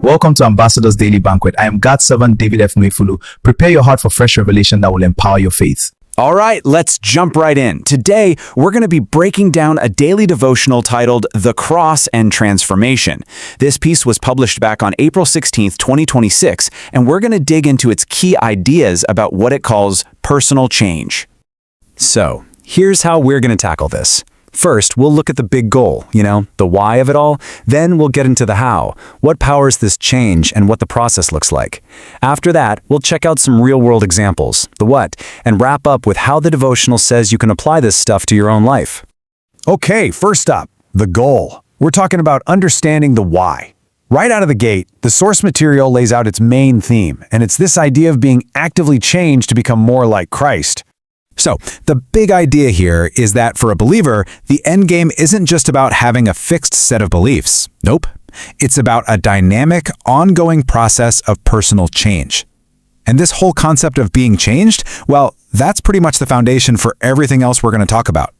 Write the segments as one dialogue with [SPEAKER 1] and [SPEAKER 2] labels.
[SPEAKER 1] Welcome to Ambassador's Daily Banquet. I am God's servant David F. Nwefulu. Prepare your heart for fresh revelation that will empower your faith.
[SPEAKER 2] All right, let's jump right in. Today, we're going to be breaking down a daily devotional titled The Cross and Transformation. This piece was published back on April 16th, 2026, and we're going to dig into its key ideas about what it calls personal change. So, here's how we're going to tackle this. First, we'll look at the big goal, the why of it all. Then we'll get into the how, what powers this change and what the process looks like. After that, we'll check out some real-world examples, the what, and wrap up with how the devotional says you can apply this stuff to your own life.
[SPEAKER 3] Okay, first up, the goal. We're talking about understanding the why. Right out of the gate, the source material lays out its main theme, and it's this idea of being actively changed to become more like Christ. So, the big idea here is that for a believer, the end game isn't just about having a fixed set of beliefs. Nope. It's about a dynamic, ongoing process of personal change. And this whole concept of being changed, well, that's pretty much the foundation for everything else we're going to talk about.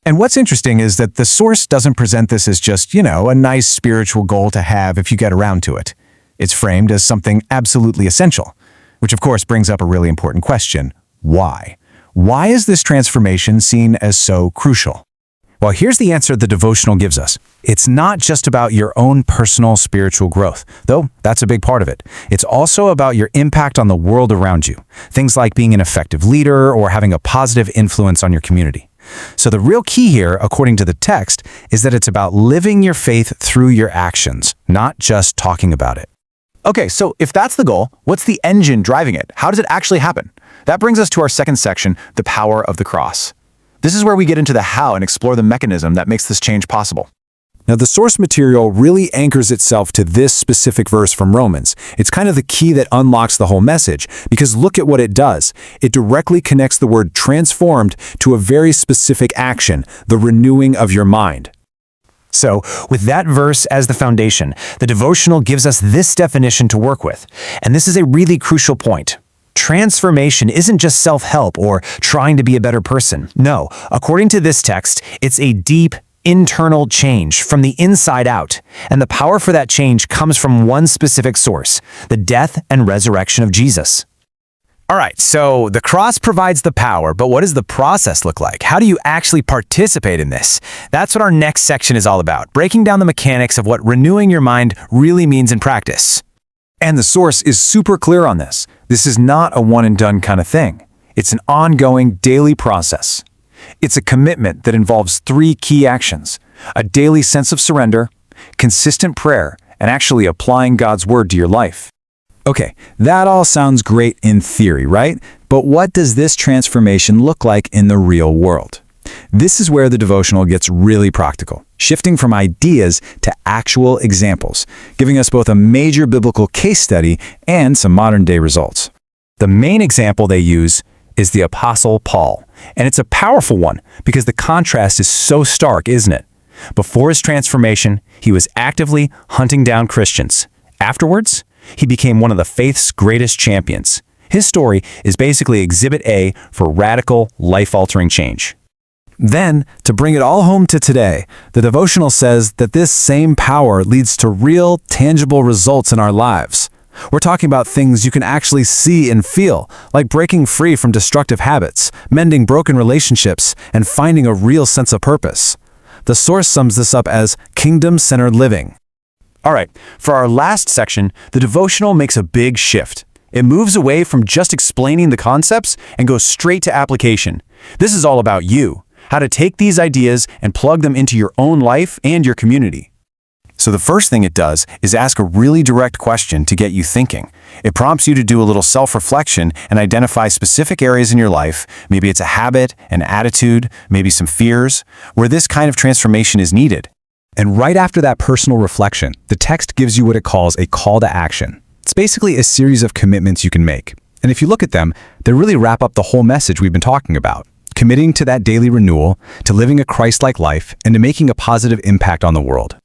[SPEAKER 3] And what's interesting is that the source doesn't present this as just, a nice spiritual goal to have if you get around to it. It's framed as something absolutely essential, which of course brings up a really important question. Why? Why is this transformation seen as so crucial? Well, here's the answer the devotional gives us. It's not just about your own personal spiritual growth, though that's a big part of it. It's also about your impact on the world around you. Things like being an effective leader or having a positive influence on your community. So the real key here, according to the text, is that it's about living your faith through your actions, not just talking about it.
[SPEAKER 4] Okay, so if that's the goal, what's the engine driving it? How does it actually happen? That brings us to our second section, the power of the cross. This is where we get into the how and explore the mechanism that makes this change possible.
[SPEAKER 3] Now, the source material really anchors itself to this specific verse from Romans. It's kind of the key that unlocks the whole message, because look at what it does. It directly connects the word transformed to a very specific action, the renewing of your mind.
[SPEAKER 5] So, with that verse as the foundation, the devotional gives us this definition to work with. And this is a really crucial point. Transformation isn't just self-help or trying to be a better person. No, according to this text, it's a deep, internal change from the inside out. And the power for that change comes from one specific source, the death and resurrection of Jesus. All right, so the cross provides the power, but what does the process look like? How do you actually participate in this? That's what our next section is all about, breaking down the mechanics of what renewing your mind really means in practice.
[SPEAKER 3] And the source is super clear on this. This is not a one-and-done kind of thing. It's an ongoing daily process. It's a commitment that involves three key actions: a daily sense of surrender, consistent prayer, and actually applying God's word to your life. Okay, that all sounds great in theory, right? But what does this transformation look like in the real world? This is where the devotional gets really practical, shifting from ideas to actual examples, giving us both a major biblical case study and some modern-day results. The main example they use is the Apostle Paul, and it's a powerful one because the contrast is so stark, isn't it? Before his transformation, he was actively hunting down Christians. Afterwards, he became one of the faith's greatest champions. His story is basically Exhibit A for radical, life-altering change. Then, to bring it all home to today, the devotional says that this same power leads to real, tangible results in our lives. We're talking about things you can actually see and feel, like breaking free from destructive habits, mending broken relationships, and finding a real sense of purpose. The source sums this up as kingdom-centered living.
[SPEAKER 4] All right, for our last section, the devotional makes a big shift. It moves away from just explaining the concepts and goes straight to application. This is all about you, how to take these ideas and plug them into your own life and your community. So the first thing it does is ask a really direct question to get you thinking. It prompts you to do a little self-reflection and identify specific areas in your life, maybe it's a habit, an attitude, maybe some fears, where this kind of transformation is needed.
[SPEAKER 3] And right after that personal reflection, the text gives you what it calls a call to action. It's basically a series of commitments you can make. And if you look at them, they really wrap up the whole message we've been talking about. Committing to that daily renewal, to living a Christ-like life, and to making a positive impact on the world.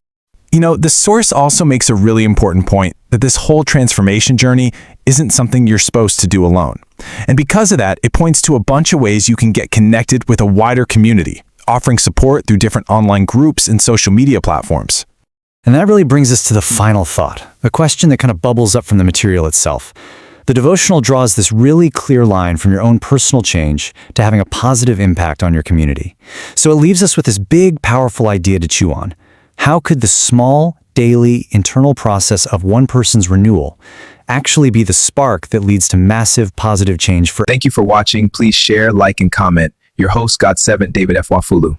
[SPEAKER 3] The source also makes a really important point that this whole transformation journey isn't something you're supposed to do alone. And because of that, it points to a bunch of ways you can get connected with a wider community, offering support through different online groups and social media platforms.
[SPEAKER 5] And that really brings us to the final thought, a question that kind of bubbles up from the material itself. The devotional draws this really clear line from your own personal change to having a positive impact on your community. So it leaves us with this big, powerful idea to chew on. How could the small, daily, internal process of one person's renewal actually be the spark that leads to massive positive change for
[SPEAKER 1] Thank you for watching. Please share, like, and comment. Your host, God7, David F. Wafulu.